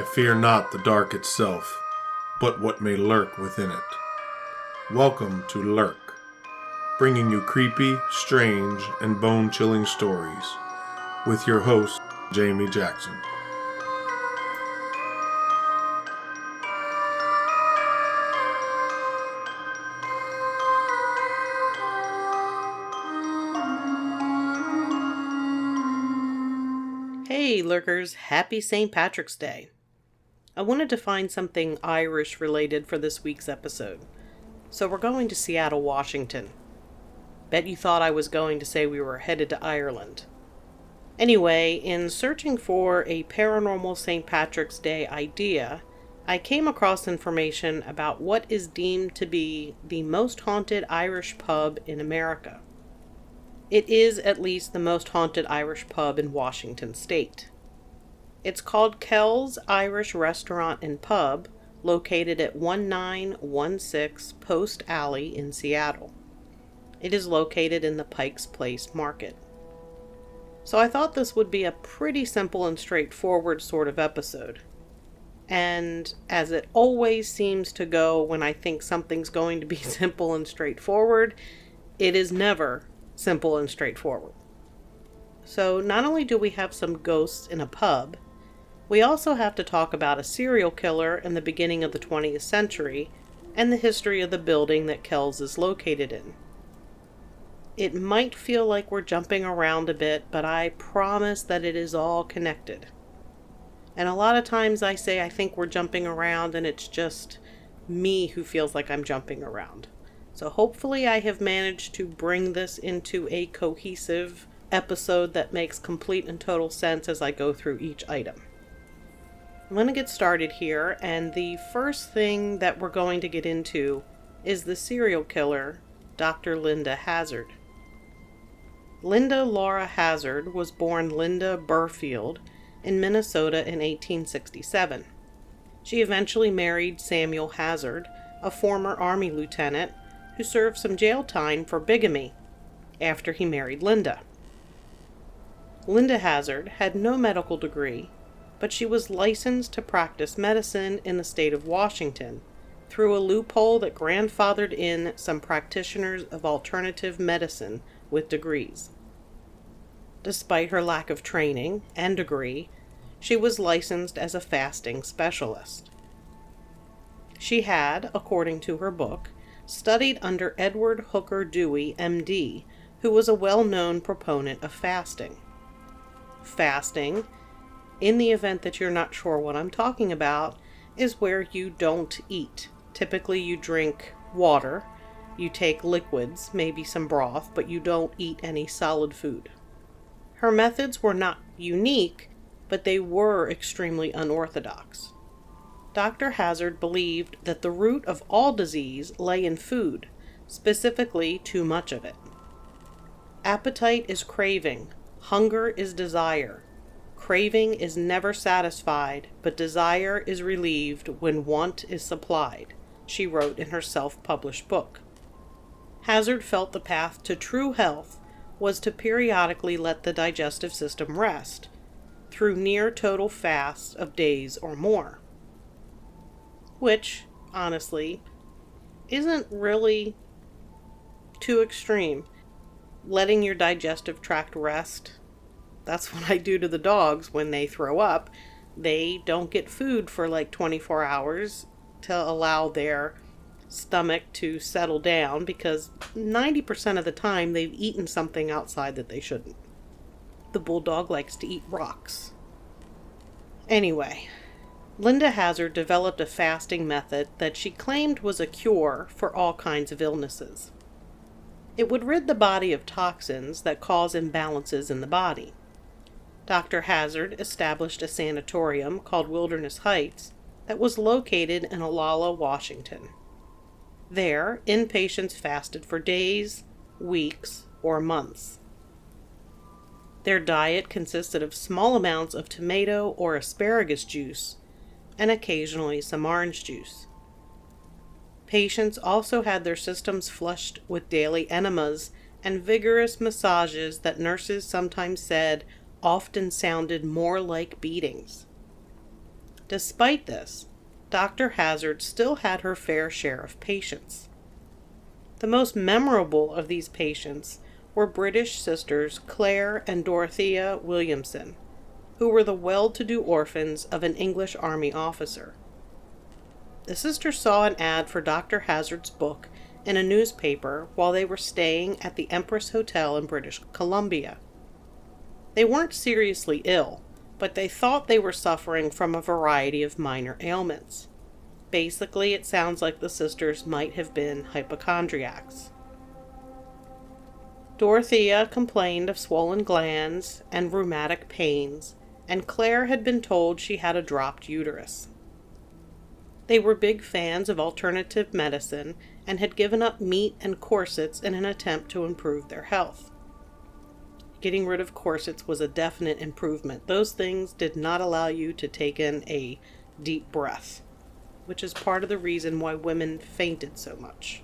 I fear not the dark itself, but what may lurk within it. Welcome to Lurk, bringing you creepy, strange, and bone-chilling stories, with your host, Jamie Jackson. Hey lurkers, happy St. Patrick's Day. I wanted to find something Irish related for this week's episode. So we're going to Seattle, Washington. Bet you thought I was going to say we were headed to Ireland. Anyway, in searching for a paranormal St. Patrick's Day idea, I came across information about what is deemed to be the most haunted Irish pub in America. It is at least the most haunted Irish pub in Washington state. It's called Kells Irish Restaurant and Pub, located at 1916 Post Alley in Seattle. It is located in the Pike's Place Market. So I thought this would be a pretty simple and straightforward sort of episode. And as it always seems to go when I think something's going to be simple and straightforward, it is never simple and straightforward. So not only do we have some ghosts in a pub, we also have to talk about a serial killer in the beginning of the 20th century and the history of the building that Kells is located in. It might feel like we're jumping around a bit, but I promise that it is all connected. And a lot of times I say I think we're jumping around and it's just me who feels like I'm jumping around. So hopefully I have managed to bring this into a cohesive episode that makes complete and total sense as I go through each item. I'm going to get started here, and the first thing that we're going to get into is the serial killer, Dr. Linda Hazzard. Linda Laura Hazzard was born Linda Burfield in Minnesota in 1867. She eventually married Samuel Hazzard, a former Army lieutenant, who served some jail time for bigamy after he married Linda. Linda Hazzard had no medical degree, but she was licensed to practice medicine in the state of Washington through a loophole that grandfathered in some practitioners of alternative medicine with degrees. Despite her lack of training and degree, she was licensed as a fasting specialist. She had, according to her book, studied under Edward Hooker Dewey, M.D., who was a well-known proponent of fasting. Fasting, in the event that you're not sure what I'm talking about, is where you don't eat. Typically you drink water, you take liquids, maybe some broth, but you don't eat any solid food. Her methods were not unique, but they were extremely unorthodox. Dr. Hazzard believed that the root of all disease lay in food, specifically too much of it. Appetite is craving, hunger is desire. Craving is never satisfied, but desire is relieved when want is supplied, she wrote in her self-published book. Hazzard felt the path to true health was to periodically let the digestive system rest, through near total fasts of days or more. Which, honestly, isn't really too extreme. Letting your digestive tract rest, that's what I do to the dogs when they throw up. They don't get food for like 24 hours to allow their stomach to settle down because 90% of the time they've eaten something outside that they shouldn't. The bulldog likes to eat rocks. Anyway, Linda Hazzard developed a fasting method that she claimed was a cure for all kinds of illnesses. It would rid the body of toxins that cause imbalances in the body. Dr. Hazzard established a sanatorium called Wilderness Heights that was located in Olalla, Washington. There, inpatients fasted for days, weeks, or months. Their diet consisted of small amounts of tomato or asparagus juice, and occasionally some orange juice. Patients also had their systems flushed with daily enemas and vigorous massages that nurses sometimes said often sounded more like beatings. Despite this, Dr. Hazard still had her fair share of patients. The most memorable of these patients were British sisters Claire and Dorothea Williamson, who were the well-to-do orphans of an English army officer. The sisters saw an ad for Dr. Hazard's book in a newspaper while they were staying at the Empress Hotel in British Columbia. They weren't seriously ill, but they thought they were suffering from a variety of minor ailments. Basically, it sounds like the sisters might have been hypochondriacs. Dorothea complained of swollen glands and rheumatic pains, and Claire had been told she had a dropped uterus. They were big fans of alternative medicine and had given up meat and corsets in an attempt to improve their health. Getting rid of corsets was a definite improvement. Those things did not allow you to take in a deep breath, which is part of the reason why women fainted so much.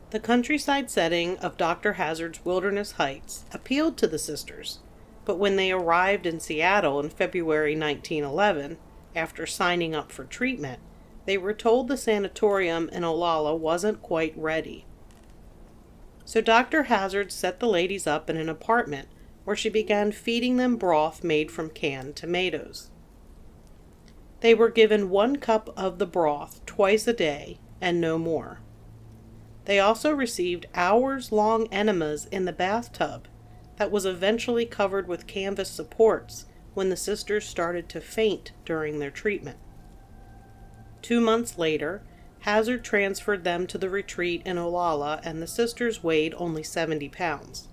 The countryside setting of Dr. Hazard's Wilderness Heights appealed to the sisters, but when they arrived in Seattle in February 1911, after signing up for treatment, they were told the sanatorium in Olalla wasn't quite ready. So Dr. Hazard set the ladies up in an apartment where she began feeding them broth made from canned tomatoes. They were given 1 cup of the broth twice a day and no more. They also received hours-long enemas in the bathtub that was eventually covered with canvas supports when the sisters started to faint during their treatment. 2 months later, Hazard transferred them to the retreat in Olalla, and the sisters weighed only 70 pounds.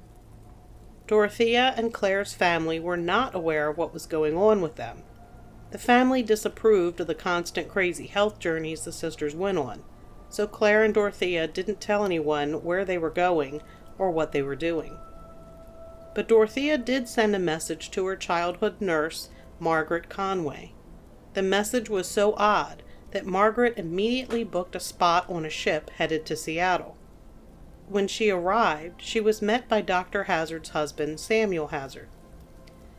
Dorothea and Claire's family were not aware of what was going on with them. The family disapproved of the constant crazy health journeys the sisters went on, so Claire and Dorothea didn't tell anyone where they were going or what they were doing. But Dorothea did send a message to her childhood nurse, Margaret Conway. The message was so odd that Margaret immediately booked a spot on a ship headed to Seattle. When she arrived, she was met by Dr. Hazard's husband, Samuel Hazard.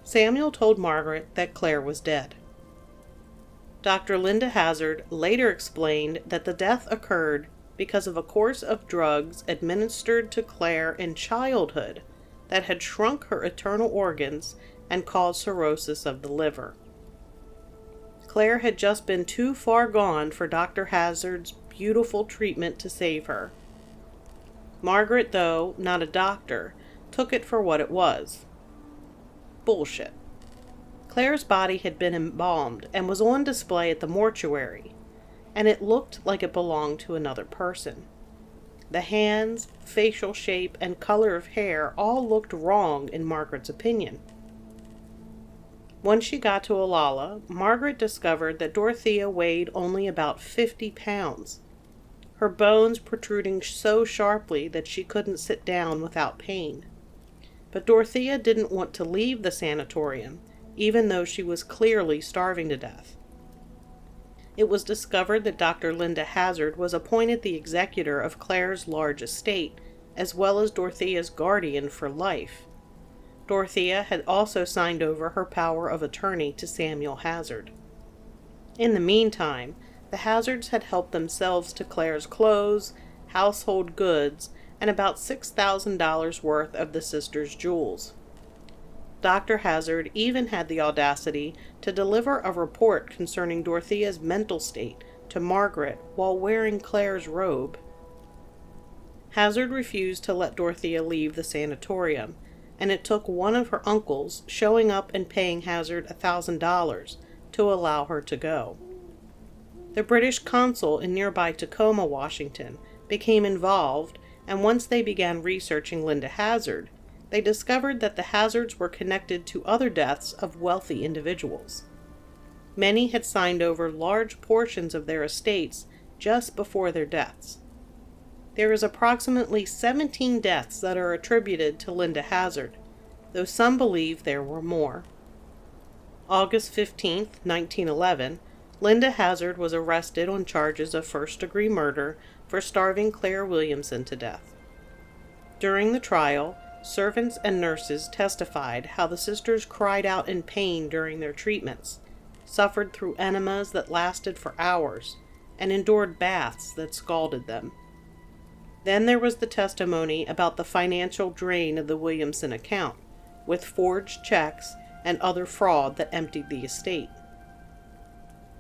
Samuel told Margaret that Claire was dead. Dr. Linda Hazard later explained that the death occurred because of a course of drugs administered to Claire in childhood that had shrunk her internal organs and caused cirrhosis of the liver. Claire had just been too far gone for Dr. Hazard's beautiful treatment to save her. Margaret, though not a doctor, took it for what it was. Bullshit. Claire's body had been embalmed and was on display at the mortuary, and it looked like it belonged to another person. The hands, facial shape, and color of hair all looked wrong in Margaret's opinion. When she got to Olalla, Margaret discovered that Dorothea weighed only about 50 pounds, her bones protruding so sharply that she couldn't sit down without pain. But Dorothea didn't want to leave the sanatorium, even though she was clearly starving to death. It was discovered that Dr. Linda Hazard was appointed the executor of Claire's large estate, as well as Dorothea's guardian for life. Dorothea had also signed over her power of attorney to Samuel Hazard. In the meantime, the Hazards had helped themselves to Claire's clothes, household goods, and about $6,000 worth of the sisters' jewels. Dr. Hazard even had the audacity to deliver a report concerning Dorothea's mental state to Margaret while wearing Claire's robe. Hazard refused to let Dorothea leave the sanatorium, and it took one of her uncles showing up and paying Hazard $1,000 to allow her to go. The British consul in nearby Tacoma, Washington, became involved, and once they began researching Linda Hazard, they discovered that the Hazards were connected to other deaths of wealthy individuals. Many had signed over large portions of their estates just before their deaths. There is approximately 17 deaths that are attributed to Linda Hazard, though some believe there were more. August 15, 1911, Linda Hazard was arrested on charges of first-degree murder for starving Claire Williamson to death. During the trial, servants and nurses testified how the sisters cried out in pain during their treatments, suffered through enemas that lasted for hours, and endured baths that scalded them. Then there was the testimony about the financial drain of the Williamson account, with forged checks and other fraud that emptied the estate.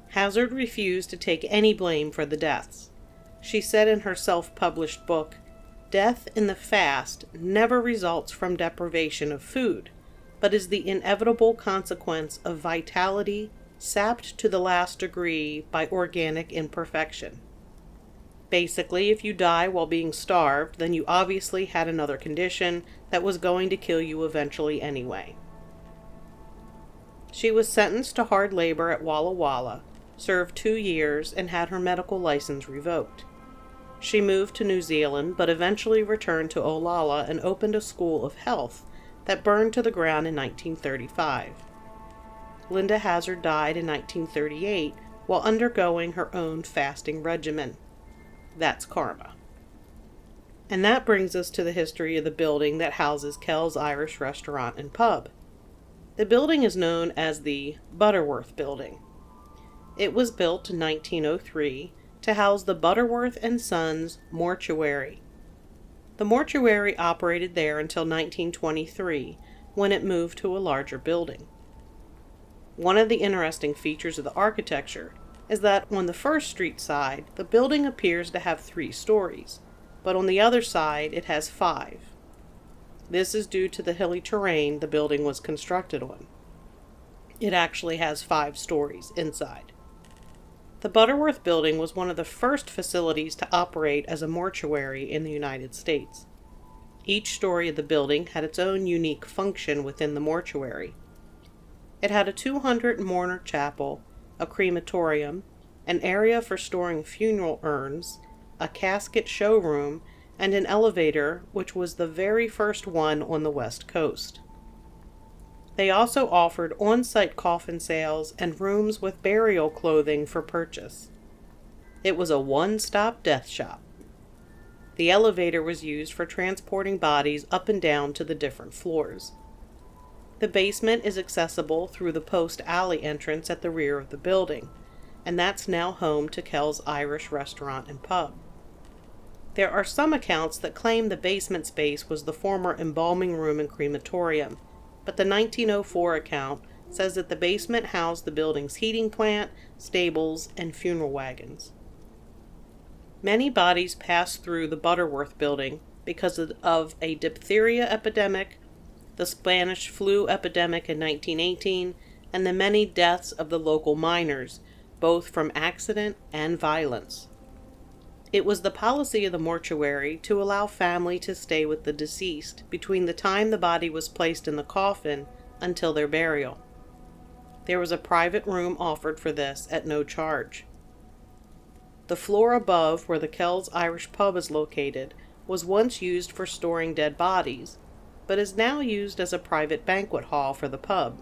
Hazard refused to take any blame for the deaths. She said in her self-published book, "Death in the fast never results from deprivation of food, but is the inevitable consequence of vitality sapped to the last degree by organic imperfection. Basically, if you die while being starved, then you obviously had another condition that was going to kill you eventually anyway." She was sentenced to hard labor at Walla Walla, served 2 years, and had her medical license revoked. She moved to New Zealand, but eventually returned to Olalla and opened a school of health that burned to the ground in 1935. Linda Hazard died in 1938 while undergoing her own fasting regimen. That's karma. And that brings us to the history of the building that houses Kells Irish Restaurant and Pub. The building is known as the Butterworth Building. It was built in 1903 to house the Butterworth and Sons Mortuary. The mortuary operated there until 1923, when it moved to a larger building. One of the interesting features of the architecture is that on the First Street side, the building appears to have 3 stories, but on the other side it has 5. This is due to the hilly terrain the building was constructed on. It actually has 5 stories inside. The Butterworth Building was one of the first facilities to operate as a mortuary in the United States. Each story of the building had its own unique function within the mortuary. It had a 200-mourner chapel, a crematorium, an area for storing funeral urns, a casket showroom, and an elevator, which was the very first one on the West Coast. They also offered on-site coffin sales and rooms with burial clothing for purchase. It was a one-stop death shop. The elevator was used for transporting bodies up and down to the different floors. The basement is accessible through the post alley entrance at the rear of the building, and that's now home to Kells Irish Restaurant and Pub. There are some accounts that claim the basement space was the former embalming room and crematorium, but the 1904 account says that the basement housed the building's heating plant, stables, and funeral wagons. Many bodies passed through the Butterworth Building because of a diphtheria epidemic, the Spanish flu epidemic in 1918, and the many deaths of the local miners, both from accident and violence. It was the policy of the mortuary to allow family to stay with the deceased between the time the body was placed in the coffin until their burial. There was a private room offered for this at no charge. The floor above, where the Kells Irish Pub is located, was once used for storing dead bodies, but is now used as a private banquet hall for the pub.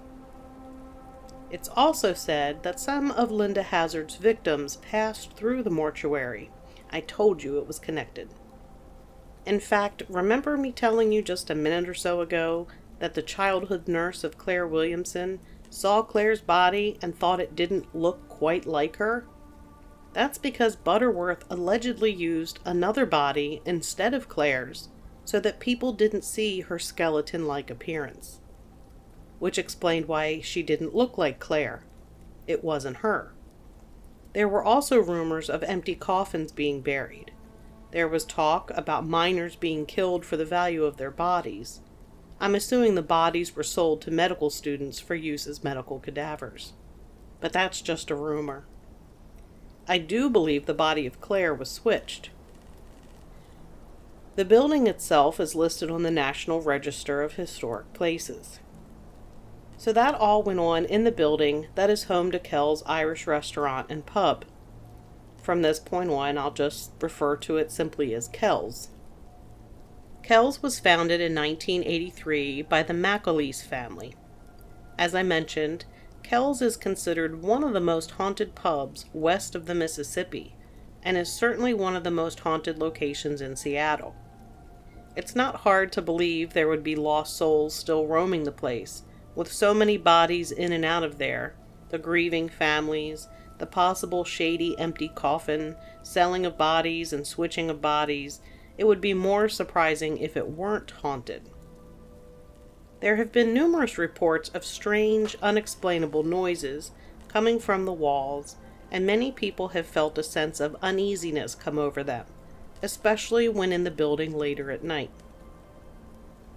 It's also said that some of Linda Hazard's victims passed through the mortuary. I told you it was connected. In fact, remember me telling you just a minute or so ago that the childhood nurse of Claire Williamson saw Claire's body and thought it didn't look quite like her? That's because Butterworth allegedly used another body instead of Claire's so that people didn't see her skeleton-like appearance. Which explained why she didn't look like Claire. It wasn't her. There were also rumors of empty coffins being buried. There was talk about miners being killed for the value of their bodies. I'm assuming the bodies were sold to medical students for use as medical cadavers. But that's just a rumor. I do believe the body of Claire was switched. The building itself is listed on the National Register of Historic Places. So that all went on in the building that is home to Kells Irish Restaurant and Pub. From this point on, I'll just refer to it simply as Kells. Kells was founded in 1983 by the McAleese family. As I mentioned, Kells is considered one of the most haunted pubs west of the Mississippi, and is certainly one of the most haunted locations in Seattle. It's not hard to believe there would be lost souls still roaming the place, with so many bodies in and out of there, the grieving families, the possible shady empty coffin, selling of bodies and switching of bodies, it would be more surprising if it weren't haunted. There have been numerous reports of strange, unexplainable noises coming from the walls, and many people have felt a sense of uneasiness come over them, especially when in the building later at night.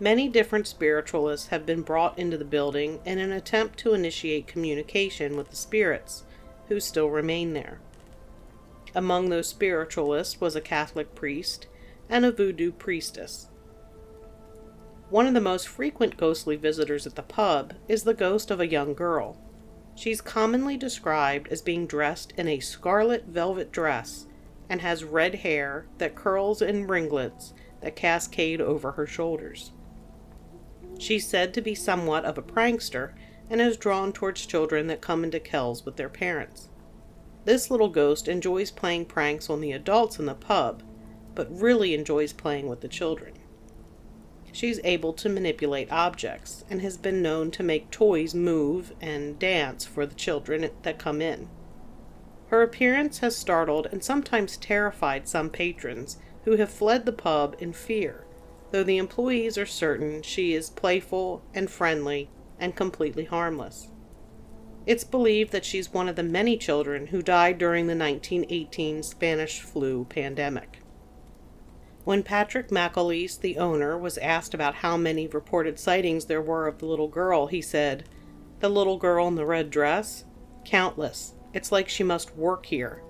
Many different spiritualists have been brought into the building in an attempt to initiate communication with the spirits who still remain there. Among those spiritualists was a Catholic priest and a voodoo priestess. One of the most frequent ghostly visitors at the pub is the ghost of a young girl. She's commonly described as being dressed in a scarlet velvet dress and has red hair that curls in ringlets that cascade over her shoulders. She's said to be somewhat of a prankster and is drawn towards children that come into Kells with their parents. This little ghost enjoys playing pranks on the adults in the pub, but really enjoys playing with the children. She's able to manipulate objects and has been known to make toys move and dance for the children that come in. Her appearance has startled and sometimes terrified some patrons who have fled the pub in fear, though the employees are certain she is playful and friendly and completely harmless. It's believed that she's one of the many children who died during the 1918 Spanish flu pandemic. When Patrick McAleese, the owner, was asked about how many reported sightings there were of the little girl, he said, "The little girl in the red dress? Countless. It's like she must work here."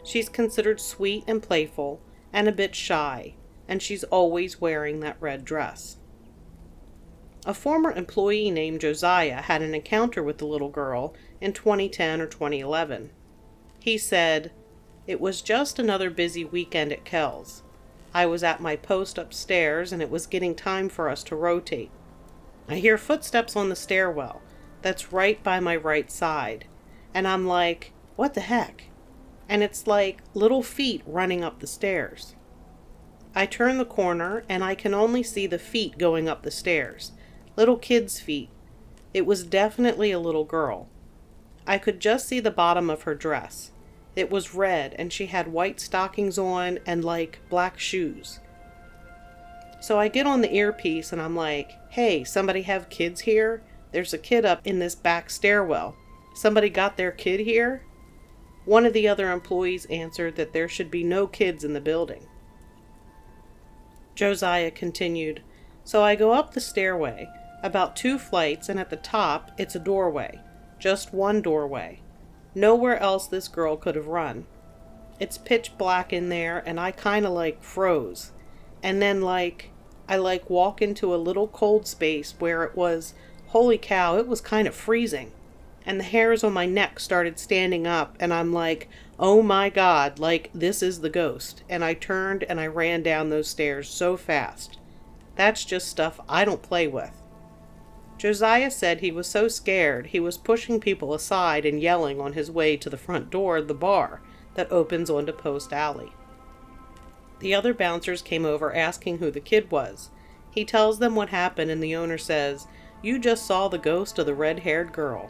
She's considered sweet and playful and a bit shy, and she's always wearing that red dress. A former employee named Josiah had an encounter with the little girl in 2010 or 2011. He said, "It was just another busy weekend at Kells. I was at my post upstairs and it was getting time for us to rotate. I hear footsteps on the stairwell that's right by my right side, and I'm like, what the heck? And it's like little feet running up the stairs. I turn the corner and I can only see the feet going up the stairs, little kids' feet. It was definitely a little girl. I could just see the bottom of her dress. It was red and she had white stockings on and like black shoes. So I get on the earpiece and I'm like, hey, somebody have kids here? There's a kid up in this back stairwell. Somebody got their kid here?" One of the other employees answered that there should be no kids in the building. Josiah continued, "So I go up the stairway, about 2 flights, and at the top it's a doorway, just one doorway. Nowhere else this girl could have run. It's pitch black in there and I kinda like froze. And then I walk into a little cold space where it was, holy cow, it was kind of freezing. And the hairs on my neck started standing up and I'm like, oh my God, this is the ghost. And I turned and I ran down those stairs so fast. That's just stuff I don't play with." Josiah said he was so scared he was pushing people aside and yelling on his way to the front door of the bar that opens onto Post Alley. The other bouncers came over asking who the kid was. He tells them what happened and the owner says, "You just saw the ghost of the red-haired girl."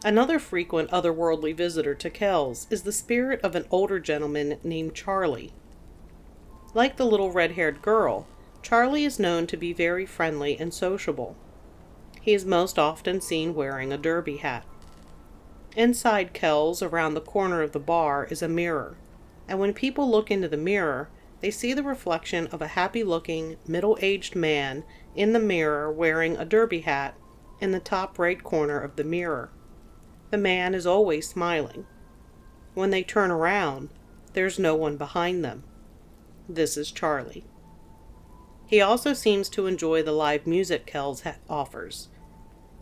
Another frequent otherworldly visitor to Kells is the spirit of an older gentleman named Charlie. Like the little red-haired girl, Charlie is known to be very friendly and sociable. He is most often seen wearing a derby hat. Inside Kells, around the corner of the bar, is a mirror, and when people look into the mirror, they see the reflection of a happy-looking, middle-aged man in the mirror wearing a derby hat in the top right corner of the mirror. The man is always smiling. When they turn around, there's no one behind them. This is Charlie. He also seems to enjoy the live music Kells offers.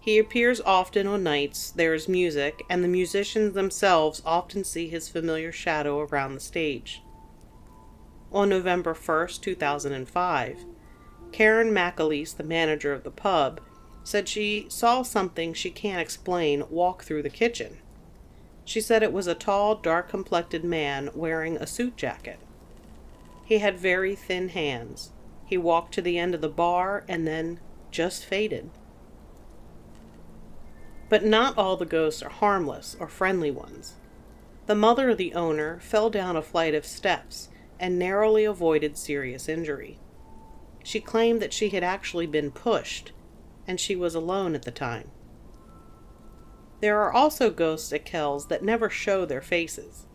He appears often on nights there is music, and the musicians themselves often see his familiar shadow around the stage. On November 1st, 2005, Karen McAleese, the manager of the pub, said she saw something she can't explain walk through the kitchen. She said it was a tall, dark-complected man wearing a suit jacket. He had very thin hands. He walked to the end of the bar and then just faded. But not all the ghosts are harmless or friendly ones. The mother of the owner fell down a flight of steps and narrowly avoided serious injury. She claimed that she had actually been pushed, and she was alone at the time. There are also ghosts at Kells that never show their faces.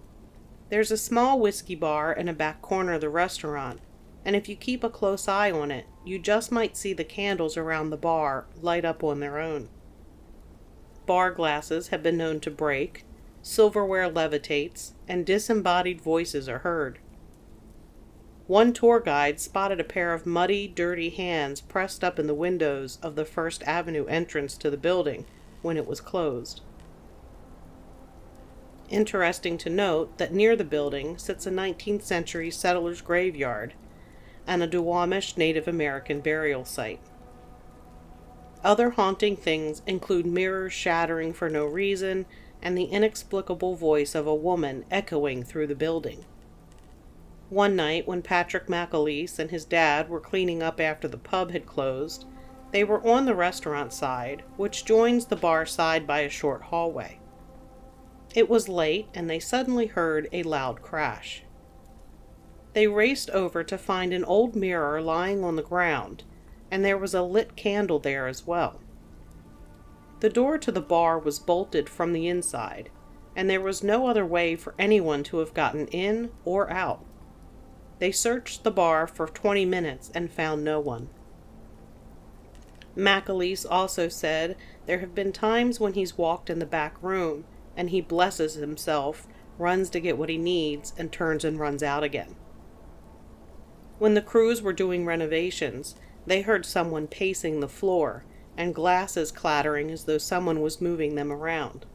There's a small whiskey bar in a back corner of the restaurant, and if you keep a close eye on it, you just might see the candles around the bar light up on their own. Bar glasses have been known to break, silverware levitates, and disembodied voices are heard. One tour guide spotted a pair of muddy, dirty hands pressed up in the windows of the First Avenue entrance to the building when it was closed. Interesting to note that near the building sits a 19th century settler's graveyard and a Duwamish Native American burial site. Other haunting things include mirrors shattering for no reason and the inexplicable voice of a woman echoing through the building. One night, when Patrick McAleese and his dad were cleaning up after the pub had closed, they were on the restaurant side, which joins the bar side by a short hallway. It was late, and they suddenly heard a loud crash. They raced over to find an old mirror lying on the ground, and there was a lit candle there as well. The door to the bar was bolted from the inside, and there was no other way for anyone to have gotten in or out. They searched the bar for 20 minutes and found no one. McAleese also said there have been times when he's walked in the back room and he blesses himself, runs to get what he needs, and turns and runs out again. When the crews were doing renovations, they heard someone pacing the floor and glasses clattering as though someone was moving them around.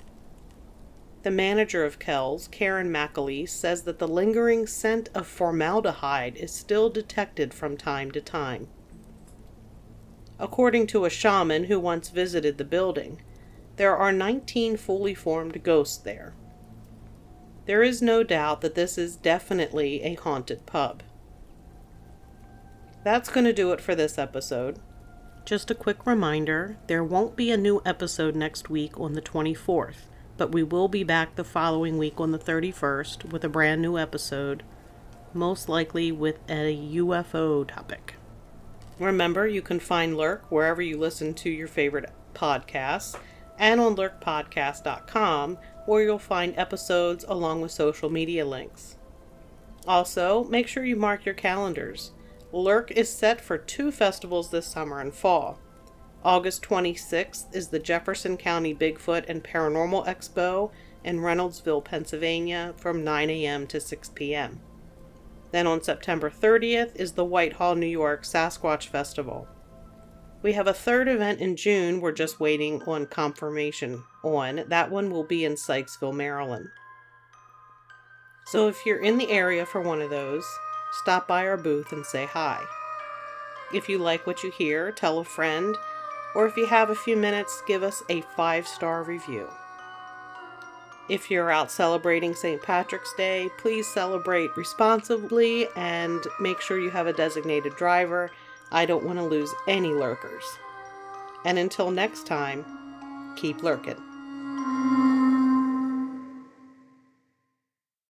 The manager of Kells, Karen McAleese, says that the lingering scent of formaldehyde is still detected from time to time. According to a shaman who once visited the building, there are 19 fully formed ghosts there. There is no doubt that this is definitely a haunted pub. That's going to do it for this episode. Just a quick reminder, there won't be a new episode next week on the 24th. But we will be back the following week on the 31st with a brand new episode, most likely with a UFO topic. Remember, you can find Lurk wherever you listen to your favorite podcasts and on lurkpodcast.com, where you'll find episodes along with social media links. Also, make sure you mark your calendars. Lurk is set for 2 festivals this summer and fall. August 26th is the Jefferson County Bigfoot and Paranormal Expo in Reynoldsville, Pennsylvania from 9 a.m. to 6 p.m. Then on September 30th is the Whitehall, New York Sasquatch Festival. We have a 3rd event in June we're just waiting on confirmation on. That one will be in Sykesville, Maryland. So if you're in the area for one of those, stop by our booth and say hi. If you like what you hear, tell a friend, or if you have a few minutes, give us a 5-star review. If you're out celebrating St. Patrick's Day, please celebrate responsibly and make sure you have a designated driver. I don't want to lose any lurkers. And until next time, keep lurking.